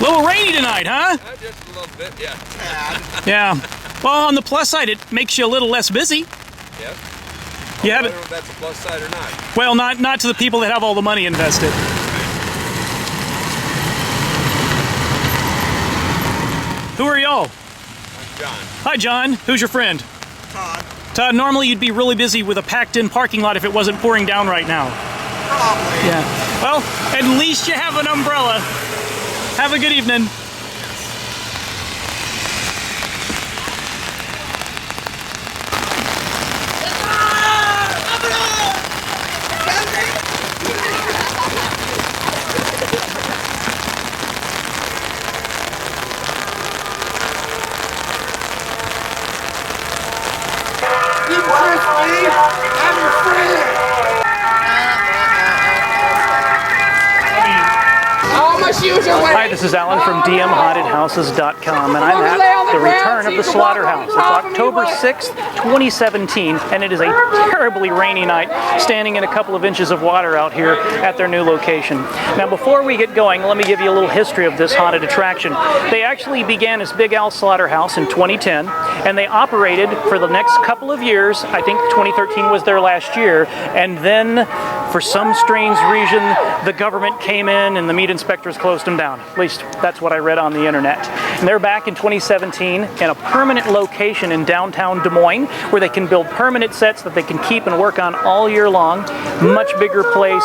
A little rainy tonight, huh? Just a little bit, yeah. Yeah. Well, on the plus side, it makes you a little less busy. Yep. You I have don't it. know if that's a plus side or not. Well, not to the people that have all the money invested. Who are y'all? I'm John. Hi, John. Who's your friend? Todd. Todd, normally you'd be really busy with a packed-in parking lot if it wasn't pouring down right now. Probably. Yeah. Well, at least you have an umbrella. Have a good evening. Hi, this is Alan from DMHHouses.com, and I'm at the return of the Slaughterhouse. It's October 6th, 2017, and it is a terribly rainy night, standing in a couple of inches of water out here at their new location. Now, before we get going, let me give you a little history of this haunted attraction. They actually began as Big Al's Slaughterhouse in 2010, and they operated for the next couple of years. I think 2013 was their last year, and then for some strange reason, the government came in and the meat inspectors closed them down. At least that's what I read on the internet. And they're back in 2017 in a permanent location in downtown Des Moines where they can build permanent sets that they can keep and work on all year long. Much bigger place.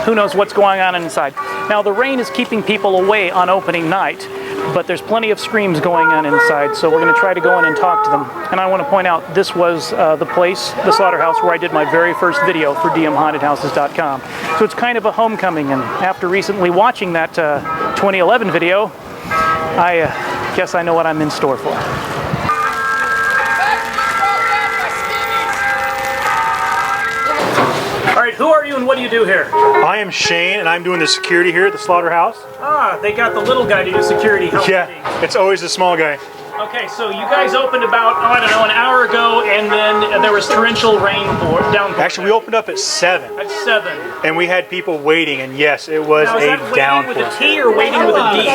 Who knows what's going on inside. Now, the rain is keeping people away on opening night, but there's plenty of screams going on inside, so we're going to try to go in and talk to them. And I want to point out, this was the place, the Slaughterhouse, where I did my very first video for DMHHouses.com. So it's kind of a homecoming, and after recently watching that 2011 video, I guess I know what I'm in store for. All right, who are you and what do you do here? I am Shane, and I'm doing the security here at the Slaughterhouse. Ah, they got the little guy to do security. Yeah, it's always the small guy. Okay, so you guys opened about, I don't know, an hour ago, and then there was torrential rain downpour. Actually, we opened up at 7. At 7. And we had people waiting, and yes, it was now, is that a downpour. waiting with a T or waiting with a D?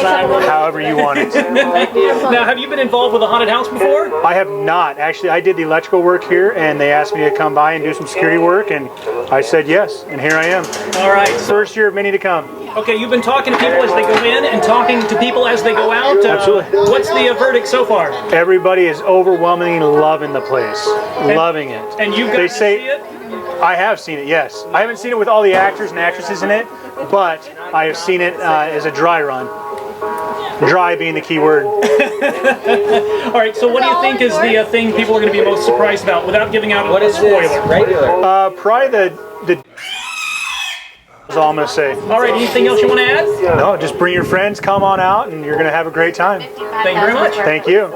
However you want it. Now, have you been involved with a haunted house before? I have not. Actually, I did the electrical work here, and they asked me to come by and do some security work, and I said yes, and here I am. All right. First year of many to come. Okay, you've been talking to people as they go in and talking to people as they go out. Absolutely. What's the verdict so far? Everybody is overwhelmingly loving the place. Loving it. And you've got to see it? I have seen it, yes. I haven't seen it with all the actors and actresses in it, but I have seen it as a dry run. Dry being the key word. All right, so what do you think is the thing people are going to be most surprised about without giving out a spoiler? Regular. Probably the that's all I'm going to say. All right, anything else you want to add? No, just bring your friends, come on out, and you're going to have a great time. Thank you very much. Thank you.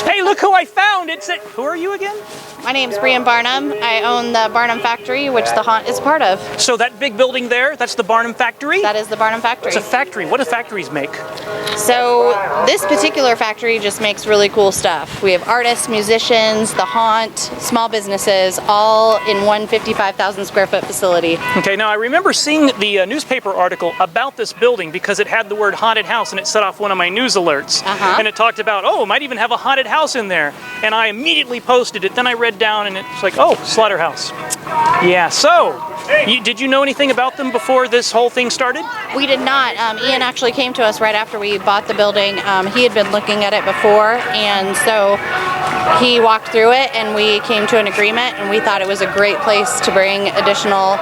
Hey, look who I found! Who are you again? My name's Breanne Barnum. I own the Barnum Factory, which the haunt is a part of. So that big building there, that's the Barnum Factory? That is the Barnum Factory. It's a factory. What do factories make? So this particular factory just makes really cool stuff. We have artists, musicians, the haunt, small businesses, all in one 55,000 square foot facility. Okay, now I remember seeing the newspaper article about this building because it had the word haunted house and it set off one of my news alerts. And it talked about, oh, it might even have a haunted house in there. And I immediately posted it. Then I read down and it's like, oh, Slaughterhouse. Yeah, so, did you know anything about them before this whole thing started? We did not. Ian actually came to us right after we bought the building. He had been looking at it before, and so he walked through it and we came to an agreement, and we thought it was a great place to bring additional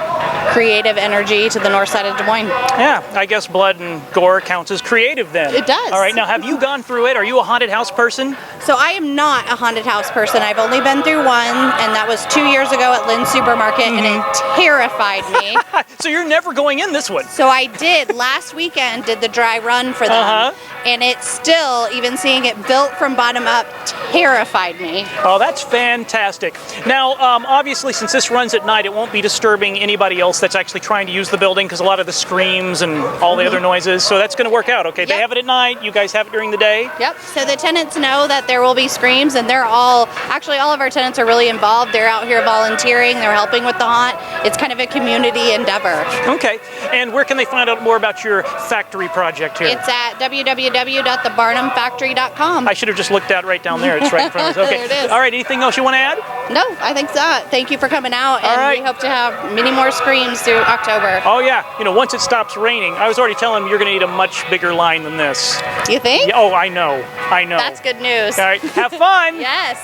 creative energy to the north side of Des Moines. Yeah, I guess blood and gore counts as creative then. It does. All right, now have you gone through it? Are you a haunted house person? So I am not a haunted house person. I've only been through one, and that was 2 years ago at Lynn's Supermarket, and it terrified me. So you're never going in this one? So I did last weekend, did the dry run for them, and it still, even seeing it built from bottom up, terrified me. Oh, that's fantastic. Now, obviously, since this runs at night, it won't be disturbing anybody else that's actually trying to use the building because a lot of the screams and all the other noises. So that's going to work out. Okay, they Yep. have it at night. You guys have it during the day. Yep. So the tenants know that there will be screams, and they're all of our tenants are really involved. They're out here volunteering. They're helping with the haunt. It's kind of a community endeavor. Okay. And where can they find out more about your factory project here? It's at www.thebarnumfactory.com. I should have just looked out right down there. It's right in front of us. Okay. There it is. All right. Anything else you want to add? No, I think so. Thank you for coming out, and All right. we hope to have many more screams through October. Oh yeah. You know, once it stops raining, I was already telling them you're going to need a much bigger line than this. You think? Yeah, oh, I know. I know. That's good news. All right. Have fun. Yes.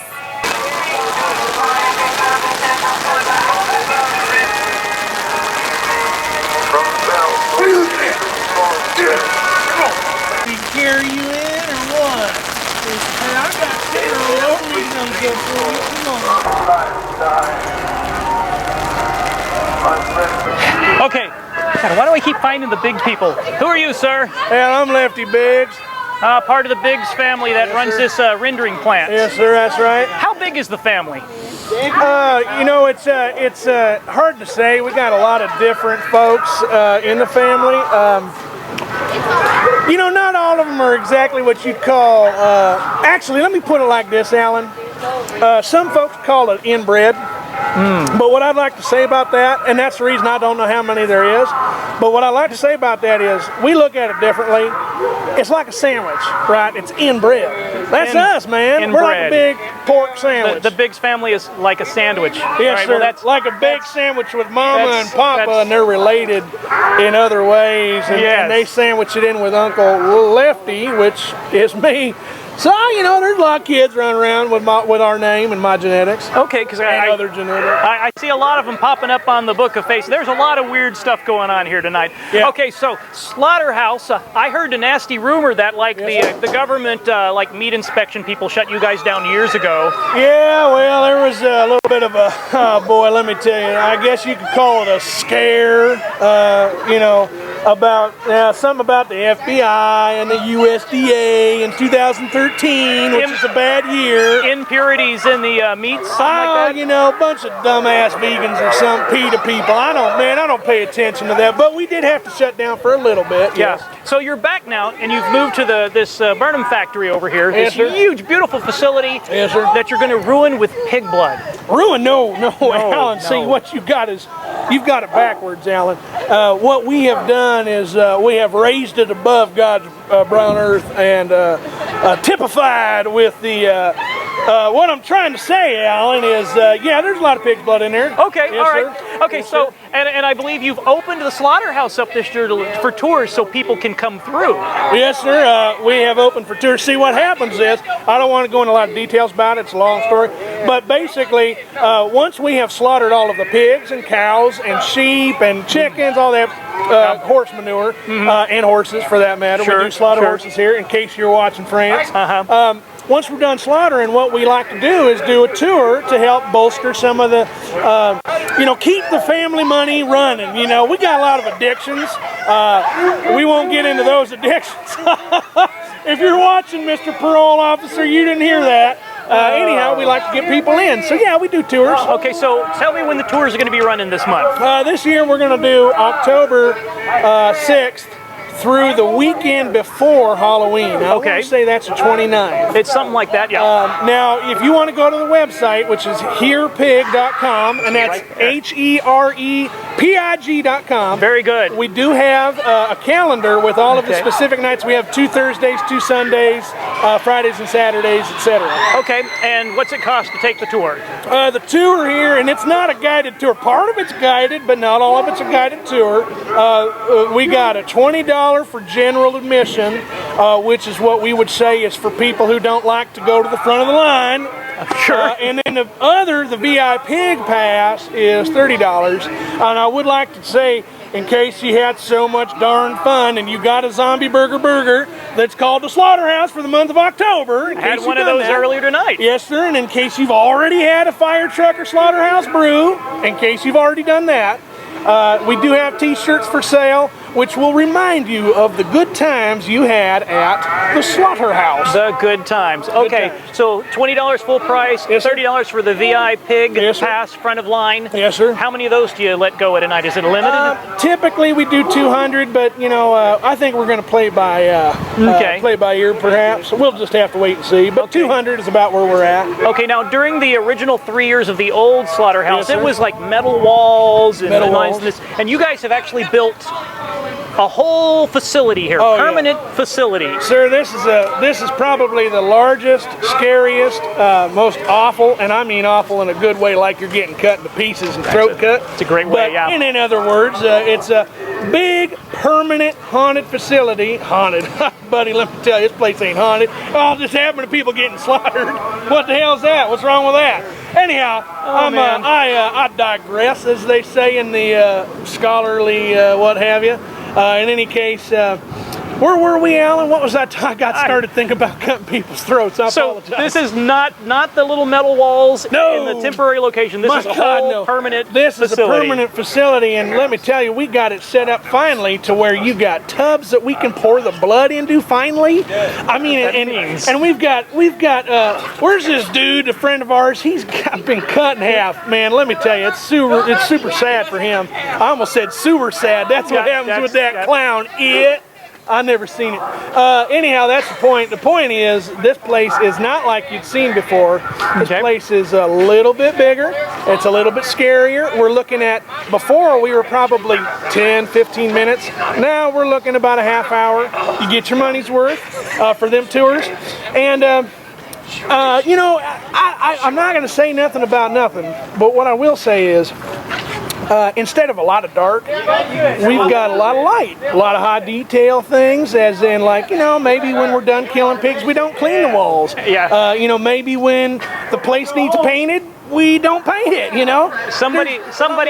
We carry you in or what? Hey, I got cereal. Nobody's gonna go for you. Come on. Okay. God, why do I keep finding the big people? Who are you, sir? Hey, I'm Lefty Biggs. Part of the Biggs family that runs this rendering plant. Yes, sir, that's right. How big is the family? You know, it's hard to say. We got a lot of different folks in the family. You know, not all of them are exactly what you'd call. Actually, let me put it like this, Alan. Some folks call it inbred. But what I'd like to say about that, and that's the reason I don't know how many there is, but what I'd like to say about that is we look at it differently. It's like a sandwich, right? It's inbred. That's us, man. We're like a big pork sandwich. The Biggs family is like a sandwich. Yes, All right, sir. well, that's like a big sandwich with Mama and that's- Papa, that's- and they're related in other ways. And, Yes. and they sandwich it in with Uncle Lefty, which is me. So, you know, there's a lot of kids running around with our name and my genetics. okay, because And other genetics. I see a lot of them popping up on the Book of Face. There's a lot of weird stuff going on here tonight. Yeah. Okay, so Slaughterhouse. I heard a nasty rumor that like the government like meat inspection people shut you guys down years ago. Yeah, well, there was a little bit of a, oh boy, let me tell you, I guess you could call it a scare, you know, about something about the FBI and the USDA in 2013, which is a bad year. Impurities in the meats, something like that. You know, a bunch of dumbass vegans or some PETA people. I don't pay attention to that. But we did have to shut down for a little bit. Yeah. Yes. So you're back now, and you've moved to this Barnum Factory over here. Yes, This sir. huge, beautiful facility Yes, sir. that you're going to ruin with pig blood. Ruin? No, Alan. no. See, what you've got is, you've got it backwards, Alan. What we have done is we have raised it above God's brown earth and typified with the. What I'm trying to say, Alan, is yeah, there's a lot of pig's blood in there. Okay, Yes, all right. sir. Okay, Yes, so, sir. and I believe you've opened the slaughterhouse up this year for tours so people can come through. Yes, sir. We have opened for tours. See, what happens is, I don't want to go into a lot of details about it. It's a long story. But basically, once we have slaughtered all of the pigs and cows and sheep and chickens, all that horse manure, and horses for that matter. Sure, We do slaughter sure. horses here, in case you're watching France. Uh-huh. Once we're done slaughtering, what we like to do is do a tour to help bolster some of the, you know, keep the family money running. You know, we got a lot of addictions. We won't get into those addictions. If you're watching, Mr. Parole Officer, you didn't hear that. Anyhow, we like to get people in. So yeah, we do tours. Okay, so tell me when the tours are going to be running this month. This year we're going to do October 6th through the weekend before Halloween. Now, Okay. I would say that's the 29th. It's something like that, yeah. Now, if you want to go to the website, which is hearepig.com, and that's HEREPIG.com. Very good. We do have a calendar with all of the Okay. specific nights. We have 2 Thursdays, 2 Sundays, Fridays and Saturdays, etc. Okay, and what's it cost to take the tour? The tour here, and it's not a guided tour. Part of it's guided, but not all of it's a guided tour. We got a $20 for general admission, which is what we would say is for people who don't like to go to the front of the line. Sure. And then the VIP pass is $30. And I would like to say, in case you had so much darn fun and you got a zombie burger that's called the Slaughterhouse for the month of October. In Had case one you've of done those that. earlier tonight. Yes, sir. And in case you've already had a fire truck or slaughterhouse brew, in case you've already done that, we do have t-shirts for sale. which will remind you of the good times you had at the Slaughterhouse. The good times. Okay, times. so $20 full price, Yes, sir. $30 for the VI Pig Yes, sir. pass, front of line. Yes, sir. How many of those do you let go at a night? Is it limited? Typically we do 200, but you know, I think we're going to play by play by ear, perhaps. We'll just have to wait and see. But 200 is about where we're at. Okay, now during the original 3 years of the old Slaughterhouse, Yes, sir. it was like metal walls and Metal lines walls. and this, and you guys have actually built a whole facility here, Oh, yeah. permanent facility. Sir, this is probably the largest, scariest, most awful, and I mean awful in a good way, like you're getting cut into pieces and throat cut. It's a great way, But yeah. in other words, it's a big, permanent, haunted facility. Haunted. Buddy, let me tell you, this place ain't haunted. Oh, this happened to people getting slaughtered. What the hell's that? What's wrong with that? Anyhow, man. I digress, as they say in the scholarly what have you. In any case, where were we, Alan? What was that? I got started thinking about cutting people's throats. I So apologize. this is not the little metal walls No. in the temporary location. This My is a God, whole no. permanent This facility. is a permanent facility, and let me tell you, we got it set up finally to where you got tubs that we can pour the blood into. Finally, I mean, and we've got where's this dude, a friend of ours? He's been cut in half. Man, let me tell you, it's super sad for him. I almost said sewer sad. That's what happens with that clown. I never seen it. Anyhow, that's the point. The point is, this place is not like you'd seen before. This place is a little bit bigger. It's a little bit scarier. We're looking at, before we were probably 10, 15 minutes. Now we're looking about a half hour. You get your money's worth for them tours. And, you know, I'm not going to say nothing about nothing, but what I will say is, instead of a lot of dark, we've got a lot of light, a lot of high detail things, as in, like, you know, maybe when we're done killing pigs, we don't clean the walls. Yeah. You know, maybe when the place needs painted, we don't paint it, you know? Somebody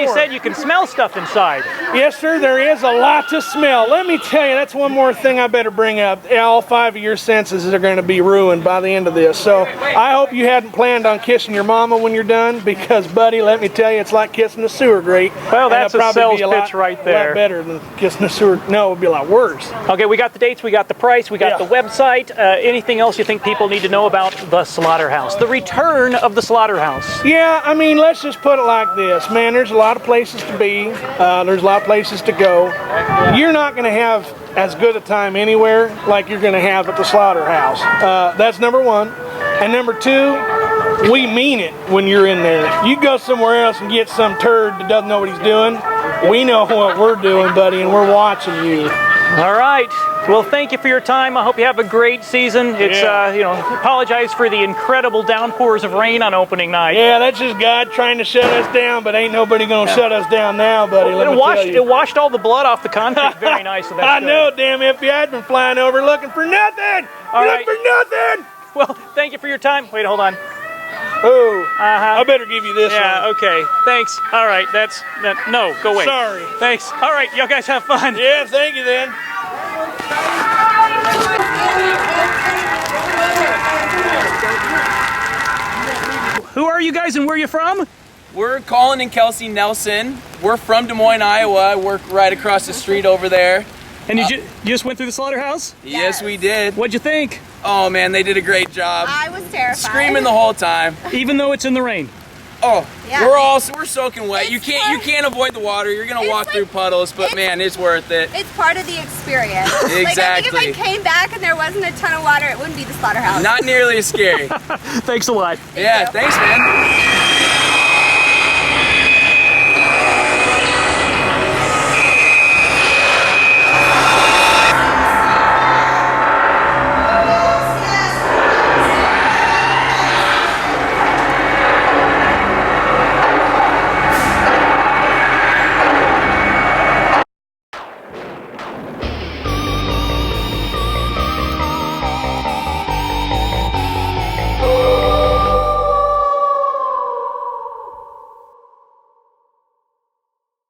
said you can smell stuff inside. Yes, sir, there is a lot to smell. Let me tell you, that's one more thing I better bring up. All 5 of your senses are going to be ruined by the end of this. So I hope you hadn't planned on kissing your mama when you're done, because, buddy, let me tell you, it's like kissing a sewer grate. Well, And that's it'll a probably sales be a pitch right there. A lot better than kissing a sewer. No, it would be a lot worse. Okay, we got the dates, we got the price, we got the website. Anything else you think people need to know about the Slaughterhouse? The return of the Slaughterhouse. Yeah, I mean, let's just put it like this, man. There's a lot of places to be. There's a lot of places to go. You're not going to have as good a time anywhere like you're going to have at the Slaughterhouse. That's number one. And number two, we mean it when you're in there. You go somewhere else and get some turd that doesn't know what he's doing. We know what we're doing, buddy, and we're watching you. All right. Well, thank you for your time. I hope you have a great season. It's, you know, apologize for the incredible downpours of rain on opening night. Yeah, that's just God trying to shut us down, but ain't nobody going to shut us down now, buddy. Let me tell you. It washed all the blood off the concrete very nice. So that's I good. know, damn FBI's been flying over looking for nothing. All Look right. for nothing. Well, thank you for your time. Wait, hold on. Oh, I better give you this Yeah, one. okay. Thanks. All right, no, go away. Sorry. Thanks. All right, y'all guys have fun. Yeah, thank you then. Who are you guys and where are you from? We're Colin and Kelsey Nelson. We're from Des Moines, Iowa. I work right across the street over there. And you just went through the Slaughterhouse? Yes, we did. What'd you think? Oh man, they did a great job. I was terrified. Screaming the whole time. Even though it's in the rain. Oh, Yeah. we're soaking wet. You can't avoid the water. You're gonna It's walk through like- puddles, but man, it's worth it. It's part of the experience. Like, I Exactly. think if I came back and there wasn't a ton of water, it wouldn't be the Slaughterhouse. Not nearly as scary. Thanks a lot. Yeah, thanks, man.